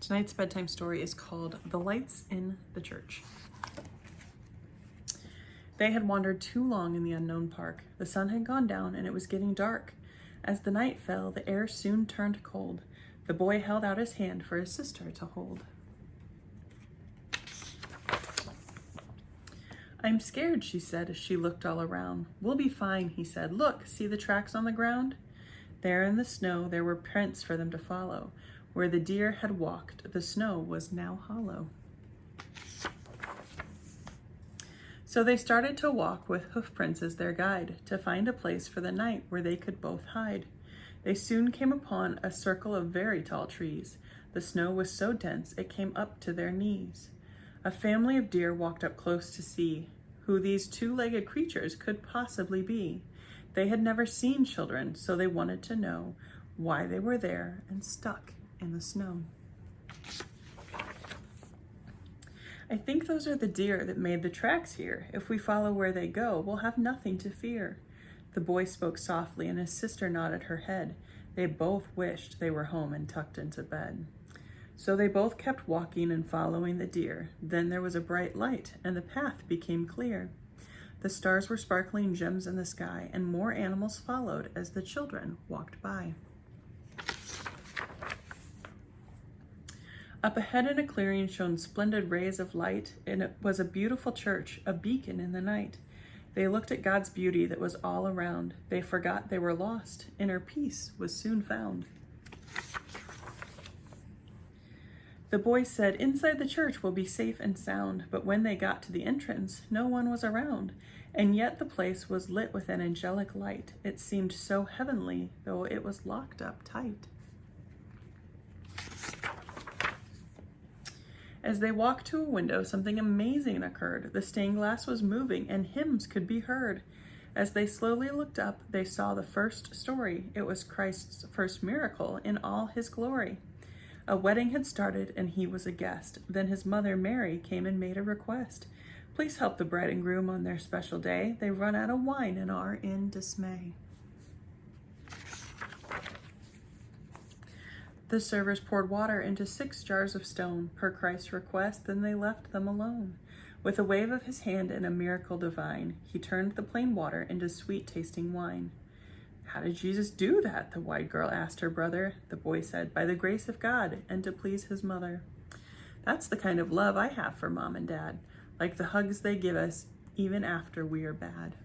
Tonight's bedtime story is called The Lights in the Church. They had wandered too long in the unknown park. The sun had gone down and it was getting dark. As the night fell, the air soon turned cold. The boy held out his hand for his sister to hold. "I'm scared," she said as she looked all around. "We'll be fine," he said. "Look, see the tracks on the ground?" There in the snow there were prints for them to follow. Where the deer had walked, the snow was now hollow. So they started to walk with Hoofprints as their guide, to find a place for the night where they could both hide. They soon came upon a circle of very tall trees. The snow was so dense it came up to their knees. A family of deer walked up close to see who these two-legged creatures could possibly be. They had never seen children, so they wanted to know why they were there and stuck in the snow. "I think those are the deer that made the tracks here. If we follow where they go, we'll have nothing to fear." The boy spoke softly and his sister nodded her head. They both wished they were home and tucked into bed. So they both kept walking and following the deer. Then there was a bright light and the path became clear. The stars were sparkling gems in the sky and more animals followed as the children walked by. Up ahead in a clearing shone splendid rays of light, and it was a beautiful church, a beacon in the night. They looked at God's beauty that was all around. They forgot they were lost. Inner peace was soon found. The boy said, "Inside the church we'll be safe and sound." But when they got to the entrance, no one was around. And yet the place was lit with an angelic light. It seemed so heavenly, though it was locked up tight. As they walked to a window, something amazing occurred. The stained glass was moving and hymns could be heard. As they slowly looked up, they saw the first story. It was Christ's first miracle in all his glory. A wedding had started and he was a guest. Then his mother Mary came and made a request. "Please help the bride and groom on their special day. They run out of wine and are in dismay." The servers poured water into 6 jars of stone, per Christ's request, then they left them alone. With a wave of his hand and a miracle divine, he turned the plain water into sweet-tasting wine. "How did Jesus do that?" the white girl asked her brother. The boy said, "By the grace of God, and to please his mother." "That's the kind of love I have for Mom and Dad, like the hugs they give us even after we are bad."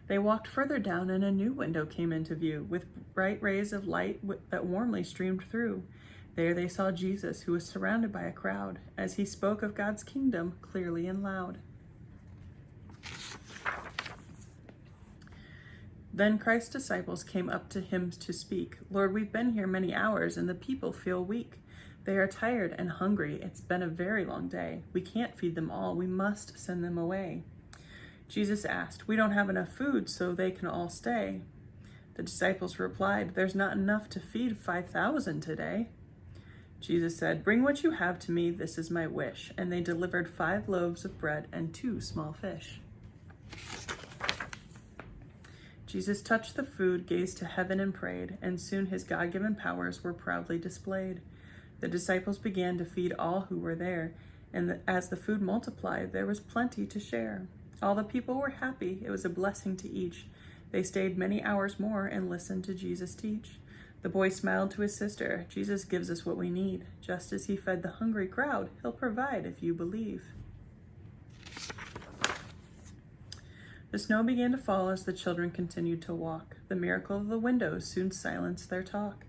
They walked further down and a new window came into view with bright rays of light that warmly streamed through. There they saw Jesus, who was surrounded by a crowd, as he spoke of God's kingdom clearly and loud. Then Christ's disciples came up to him to speak. "Lord, we've been here many hours and the people feel weak. They are tired and hungry. It's been a very long day. We can't feed them all. We must send them away." Jesus asked, "We don't have enough food so they can all stay." The disciples replied, "There's not enough to feed 5,000 today." Jesus said, "Bring what you have to me, this is my wish." And they delivered 5 loaves of bread and 2 small fish. Jesus touched the food, gazed to heaven and prayed, and soon his God-given powers were proudly displayed. The disciples began to feed all who were there, and as the food multiplied, there was plenty to share. All the people were happy. It was a blessing to each. They stayed many hours more and listened to Jesus teach. The boy smiled to his sister. "Jesus gives us what we need. Just as he fed the hungry crowd, he'll provide if you believe." The snow began to fall as the children continued to walk. The miracle of the windows soon silenced their talk.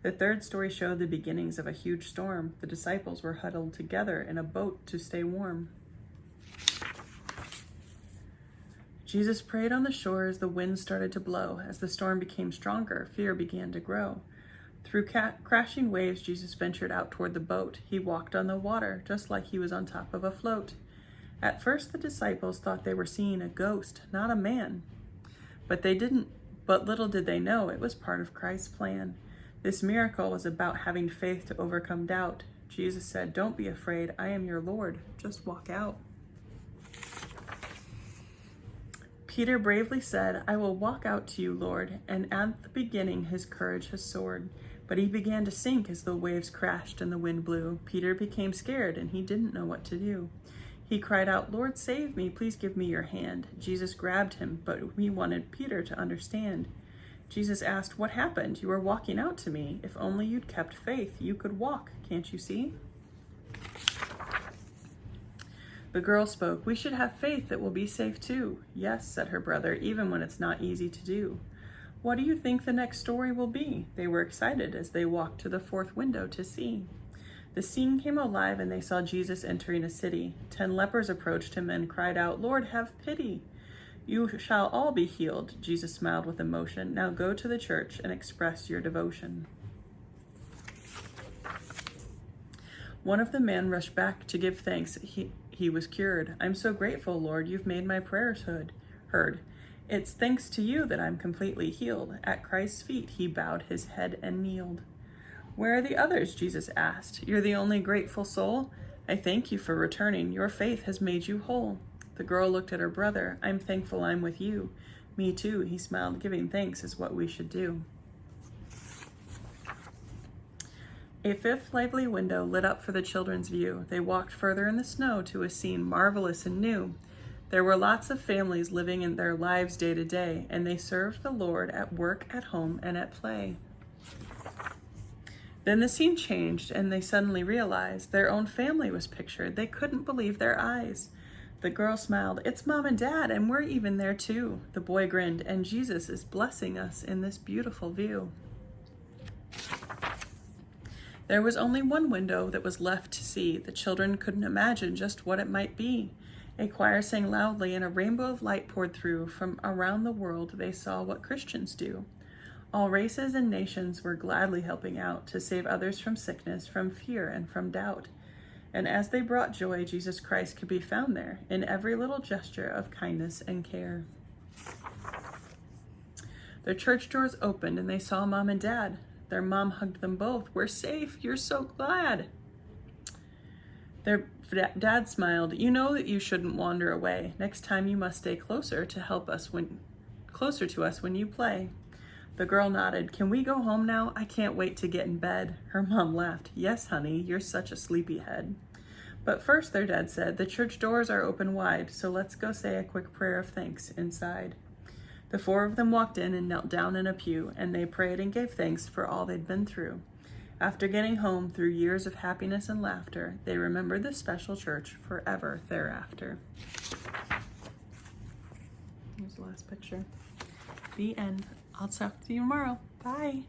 The third story showed the beginnings of a huge storm. The disciples were huddled together in a boat to stay warm. Jesus prayed on the shore as the wind started to blow. As the storm became stronger, fear began to grow. Through crashing waves, Jesus ventured out toward the boat. He walked on the water, just like he was on top of a float. At first, the disciples thought they were seeing a ghost, not a man. But little did they know it was part of Christ's plan. This miracle was about having faith to overcome doubt. Jesus said, "Don't be afraid. I am your Lord. Just walk out." Peter bravely said, I will walk out to you, Lord. And at the beginning his courage has soared. But he began to sink as the waves crashed and the wind blew. Peter became scared and he didn't know what to do. He cried out, Lord, save me. Please give me your hand. Jesus grabbed him, but he wanted Peter to understand. Jesus asked, what happened? You were walking out to me. If only you'd kept faith, you could walk. Can't you see? The girl spoke, we should have faith that we'll be safe too. Yes, said her brother, even when it's not easy to do. What do you think the next story will be? They were excited as they walked to the fourth window to see. The scene came alive and they saw Jesus entering a city. 10 lepers approached him and cried out, Lord, have pity. You shall all be healed. Jesus smiled with emotion. Now go to the church and express your devotion. One of the men rushed back to give thanks. He was cured. I'm so grateful, Lord, you've made my prayers heard. It's thanks to you that I'm completely healed. At Christ's feet, he bowed his head and kneeled. Where are the others? Jesus asked. You're the only grateful soul? I thank you for returning. Your faith has made you whole. The girl looked at her brother. I'm thankful I'm with you. Me too, he smiled. Giving thanks is what we should do. A fifth lively window lit up for the children's view. They walked further in the snow to a scene marvelous and new. There were lots of families living in their lives day to day, and they served the Lord at work, at home, and at play. Then the scene changed, and they suddenly realized their own family was pictured. They couldn't believe their eyes. The girl smiled, it's Mom and Dad, and we're even there too. The boy grinned, and Jesus is blessing us in this beautiful view. There was only one window that was left to see. The children couldn't imagine just what it might be. A choir sang loudly, and a rainbow of light poured through. From around the world, they saw what Christians do. All races and nations were gladly helping out to save others from sickness, from fear, and from doubt. And as they brought joy, Jesus Christ could be found there in every little gesture of kindness and care. Their church doors opened, and they saw Mom and Dad. Their mom hugged them both. We're safe. You're so glad. Their dad smiled. You know that you shouldn't wander away. Next time you must stay closer to us when you play. The girl nodded. Can we go home now? I can't wait to get in bed. Her mom laughed. Yes, honey, you're such a sleepyhead. But first, their dad said, the church doors are open wide, so let's go say a quick prayer of thanks inside. The 4 of them walked in and knelt down in a pew, and they prayed and gave thanks for all they'd been through. After getting home through years of happiness and laughter, they remembered this special church forever thereafter. Here's the last picture. The end. I'll talk to you tomorrow. Bye.